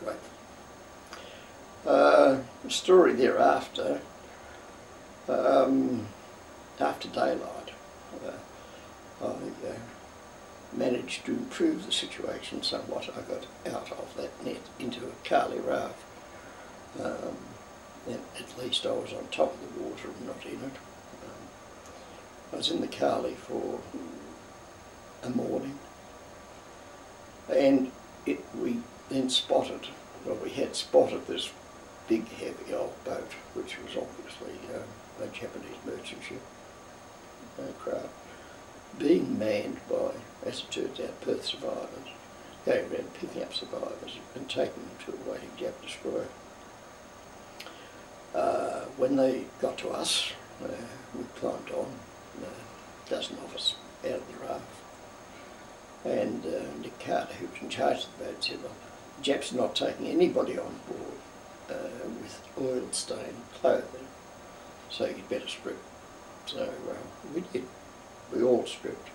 grateful. The story thereafter, after daylight, I managed to improve the situation somewhat. I got out of that net into a Carly raft. And at least I was on top of the water and not in it. I was in the Carly for a morning, and we then spotted, well, we had spotted this big heavy old boat, which was obviously a Japanese merchant ship craft, being manned by, as it turns out, Perth survivors, going around picking up survivors and taking them to a waiting Jap destroyer. When they got to us, we climbed on, a dozen of us out of the raft, and Nick Carter, who was in charge of the boat, said, well, the Japs are not taking anybody on board with oil-stained clothing, so you'd better strip. So we did. We all stripped,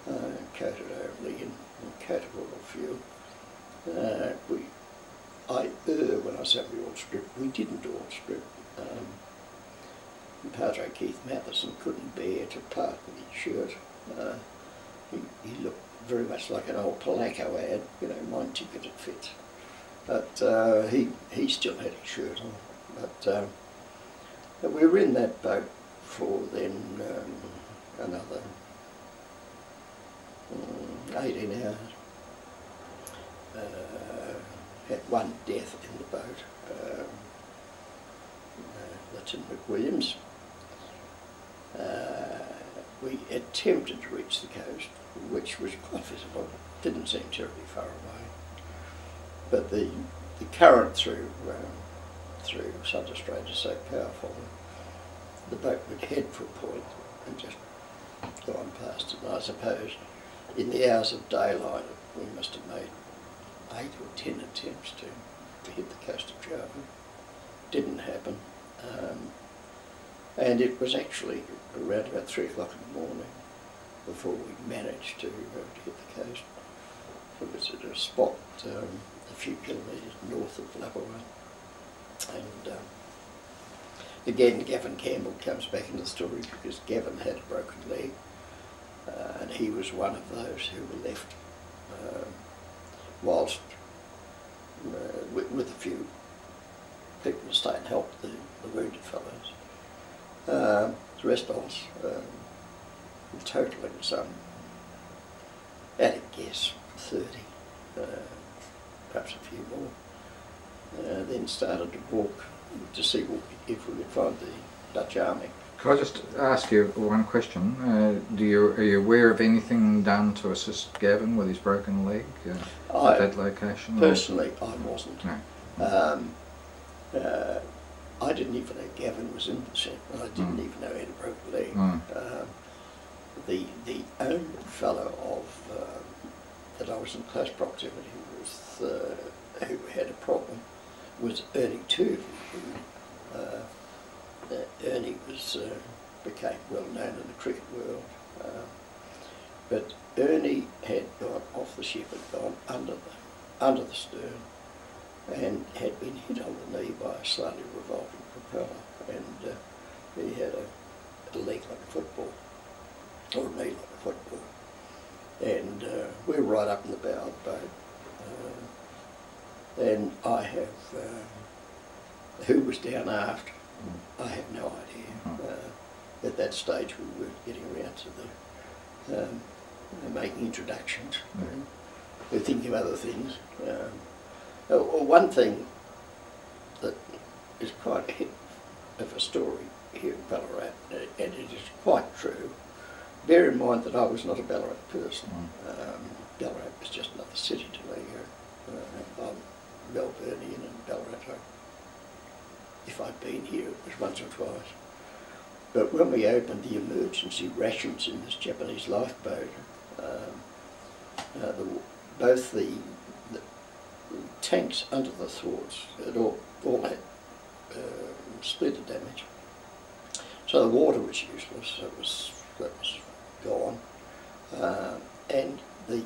coated over and coated oil fuel. When I say we all stripped, we didn't all strip. Padre Keith Matheson couldn't bear to part with his shirt. He looked very much like an old Polaco ad, you know, mine ticketed fit. But he still had his shirt on. But we were in that boat for then another 18 hours. Had one death in the boat, Lieutenant McWilliams. We attempted to reach the coast, which was quite visible, didn't seem terribly far away. But the current through Sunda Straits is so powerful, the boat would head for a point and just go on past it. And I suppose in the hours of daylight we must have made 8 or 10 attempts to hit the coast of Java. Didn't happen. And it was actually around about 3 o'clock in the morning before we managed to hit the coast. It was at a spot a few kilometres north of Labuan. And again, Gavin Campbell comes back into the story because Gavin had a broken leg, and he was one of those who were left whilst with a few people to stay and help the wounded fellows. The rest of us, totaling some, at a guess, 30, perhaps a few more, then started to walk to see if we could find the Dutch army. Could I just ask you one question? Are you aware of anything done to assist Gavin with his broken leg at that location? Personally, I wasn't. No. I didn't even know Gavin was in the set. I didn't even know he had a broken leg. The only fellow that I was in close proximity with who had a problem was Ernie Tooby, who Ernie became well known in the cricket world, but Ernie had gone off the ship and gone under the stern and had been hit on the knee by a slightly revolving propeller, and he had a leg like a football, or a knee like a football, and we were right up in the bow of the boat, and I have who was down aft. I have no idea. At that stage we were getting around to the making introductions. We're thinking of other things. One thing that is quite a hit of a story here in Ballarat, and it is quite true. Bear in mind that I was not a Ballarat person. Ballarat was just another city to me. I'm Melburnian, and Ballarat, if I'd been here, it was once or twice. But when we opened the emergency rations in this Japanese lifeboat, both the tanks under the thwarts had all had splinter damage. So the water was useless, that was gone. And the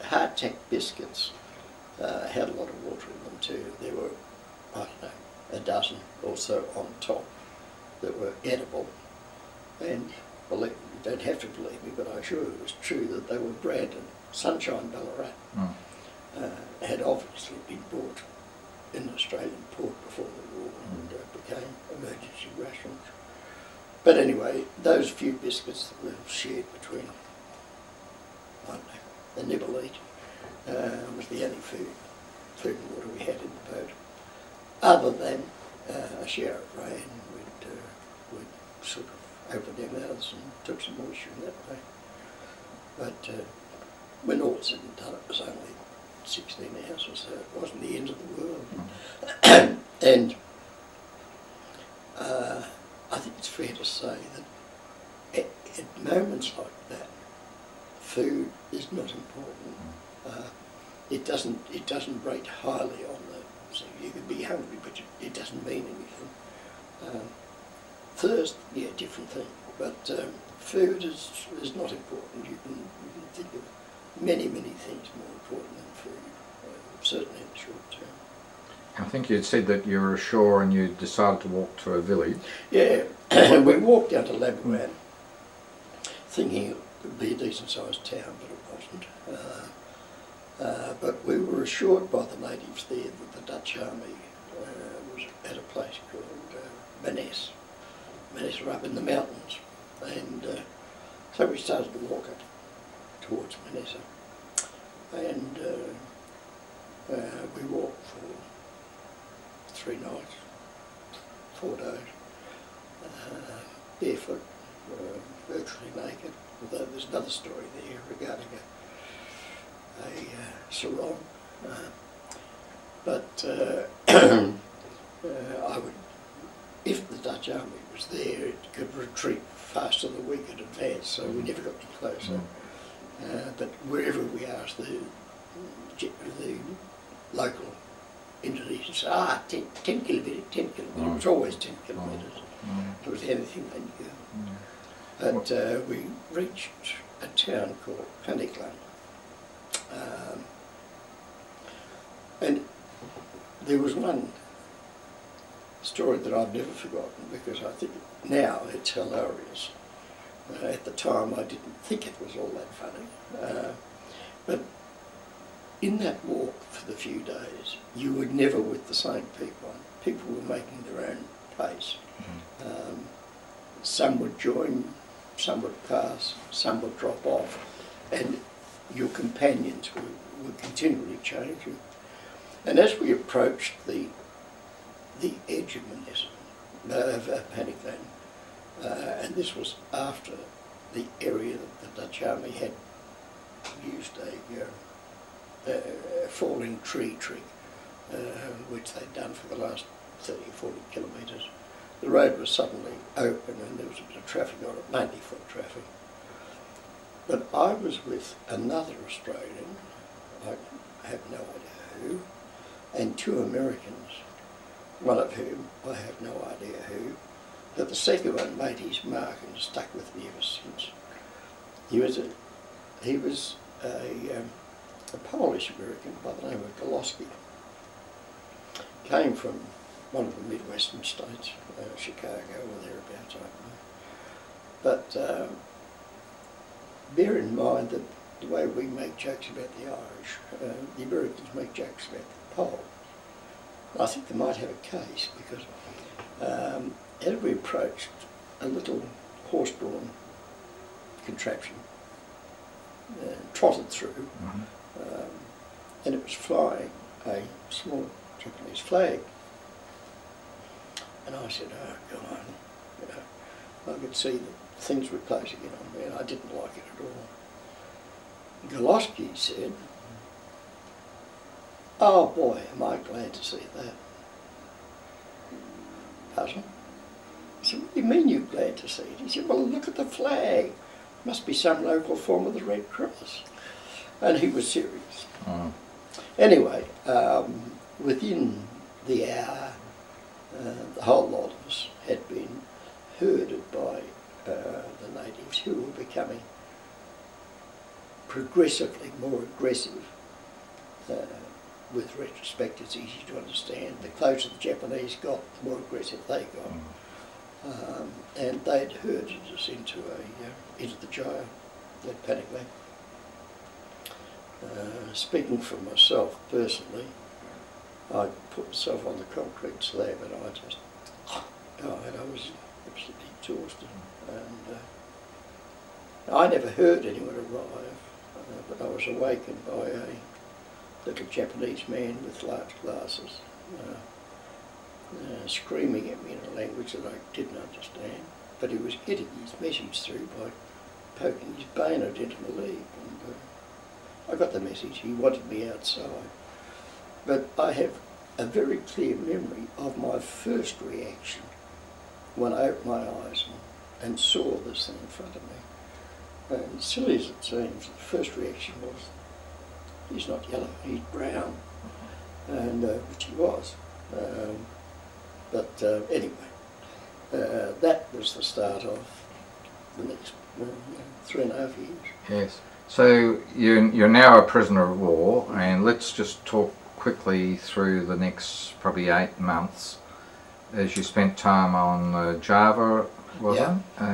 hardtack biscuits had a lot of water in them too. There were, I don't know, a dozen or so on top that were edible. And believe me, you don't have to believe me, but I'm sure it was true that they were branded Sunshine Ballarat. Had obviously been bought in an Australian port before the war and became emergency rations. But anyway, those few biscuits that were shared between, I don't know, the nibble each, was the only food and water we had in the boat. Other than a shower of rain, we'd sort of opened our mouths and took some moisture in that way. But when all was said and done, it was only 16 hours or so. It wasn't the end of the world. And I think it's fair to say that at moments like that, food is not important. It doesn't rate highly on the. So you could be hungry, but it doesn't mean anything. Thirst, yeah, different thing. But food is not important. You can think of many things more important than food, certainly in the short term. I think you'd said that you were ashore and you decided to walk to a village. Yeah, we walked down to Labuan, thinking it would be a decent sized town, but it wasn't. But we were assured by the natives there that the Dutch army was at a place called Maness. Maness were up in the mountains, and so we started to walk up towards Manessa, and we walked for 3 nights, 4 days, barefoot, virtually naked, although there's another story there regarding a sarong. But I would, if the Dutch army was there, it could retreat faster than we could advance, so we never got any closer. But wherever we asked the local Indonesians, 10 kilometres, 10 kilometres, it was always 10 kilometres. It was anything they knew. But we reached a town called Pandeglang. And there was one story that I've never forgotten, because I think now it's hilarious. At the time I didn't think it was all that funny. But in that walk for the few days, you were never with the same people. People were making their own pace. Some would join, some would pass, some would drop off, and your companions were continually changing. And as we approached the edge of Pandeglang, and this was after the area that the Dutch army had used a falling tree trick, which they'd done for the last 30 or 40 kilometres. The road was suddenly open and there was a bit of traffic on it, mainly foot traffic. But I was with another Australian, I have no idea who, and 2 Americans, one of whom I have no idea who, but the second one made his mark and stuck with me ever since. He was a Polish American by the name of Goloski. Came from one of the Midwestern states, Chicago or thereabouts, I don't know. But bear in mind that the way we make jokes about the Irish, the Americans make jokes about the Poles. I think they might have a case, because as we approached, a little horse-drawn contraption trotted through, and it was flying a small Japanese flag. And I said, oh God, you know, I could see that things were closing in on me, and I didn't like it at all. Goloski said, oh boy, am I glad to see that. Puzzled. I said, what do you mean you're glad to see it? He said, well, look at the flag. Must be some local form of the Red Cross. And he was serious. Anyway, within the hour, the whole lot of us had been herded by the natives, who were becoming progressively more aggressive with retrospect, it's easy to understand. The closer the Japanese got, the more aggressive they got. And they'd herded us into the jail, that panic lane. Speaking for myself personally, I put myself on the concrete slab and I just died. I was absolutely exhausted. And I never heard anyone arrive, but I was awakened by a little Japanese man with large glasses, screaming at me in a language that I didn't understand. But he was getting his message through by poking his bayonet into my leg. And I got the message. He wanted me outside. But I have a very clear memory of my first reaction when I opened my eyes and saw this thing in front of me. And silly as it seems, the first reaction was, he's not yellow, he's brown, and which he was. Anyway, that was the start of the next 3.5 years. Yes. So you're now a prisoner of war, and let's just talk quickly through the next probably 8 months as you spent time on Java, was it?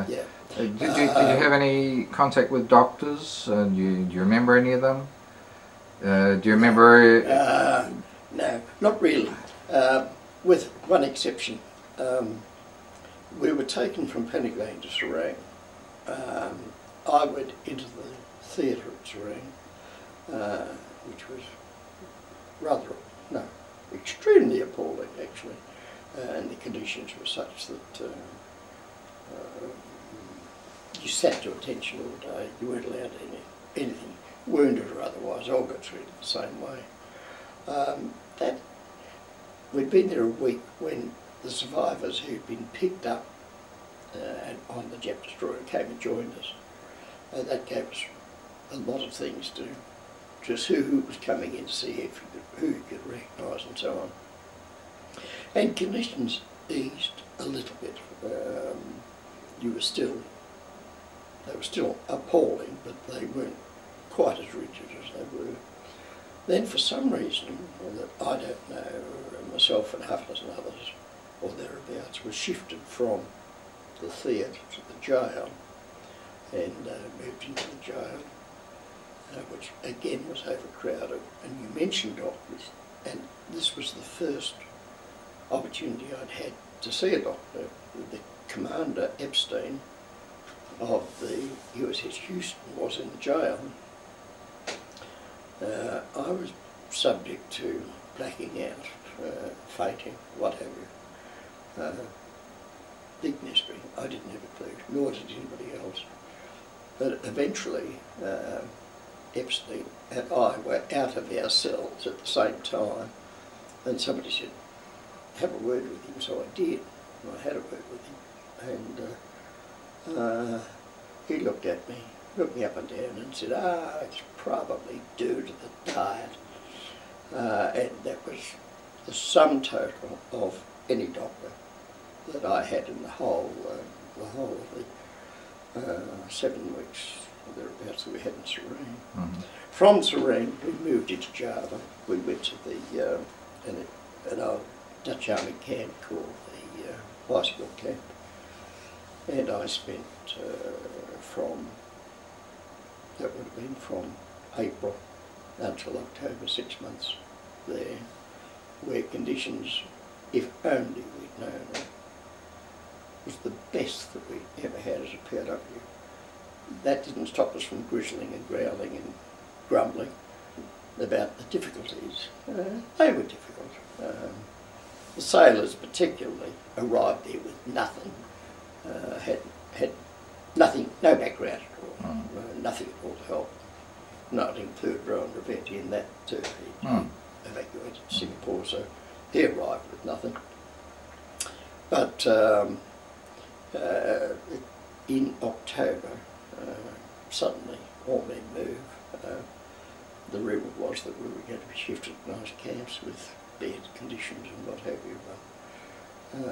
Yeah. Did you have any contact with doctors? Do you remember any of them? Do you remember? No, not really. With one exception. We were taken from Panic Lane to Serang. I went into the theatre at Serang, which was extremely appalling actually, and the conditions were such that you sat to attention all day. You weren't allowed anything, wounded or otherwise. All got treated the same way. We'd been there a week when the survivors who'd been picked up on the Jap destroyer came and joined us. That gave us a lot of things to just who was coming in to see who you could recognise and so on. And conditions eased a little bit. They were still appalling, but they weren't quite as rigid as they were. Then for some reason that I don't know, myself and half a dozen others or thereabouts were shifted from the theatre to the jail and moved into the jail, which again was overcrowded. And you mentioned doctors, and this was the first opportunity I'd had to see a doctor. The Commander Epstein of the USS Houston was in the jail. I was subject to blacking out, fainting, what have you. Big mystery. I didn't have a clue, nor did anybody else. But eventually, Epstein and I were out of our cells at the same time, and somebody said, have a word with him, so I did. And I had a word with him, and he looked at me, looked me up and down and said, it's probably due to the diet. And that was the sum total of any doctor that I had in the whole of the 7 weeks thereabouts that we had in Serene. Mm-hmm. From Serene, we moved into Java. We went to an old Dutch Army camp called the bicycle camp, and I spent that would have been from April until October, 6 months there, where conditions, if only we'd known it, was the best that we ever had as a POW. That didn't stop us from grizzling and growling and grumbling about the difficulties. They were difficult. The sailors particularly arrived there with nothing, had nothing, no background at all, nothing at all to help. Not include Rowan Ravetti in that too. He evacuated Singapore, so he arrived with nothing. But in October, suddenly all men moved. The rumour was that we were going to be shifted to nice camps with bed conditions and what have you.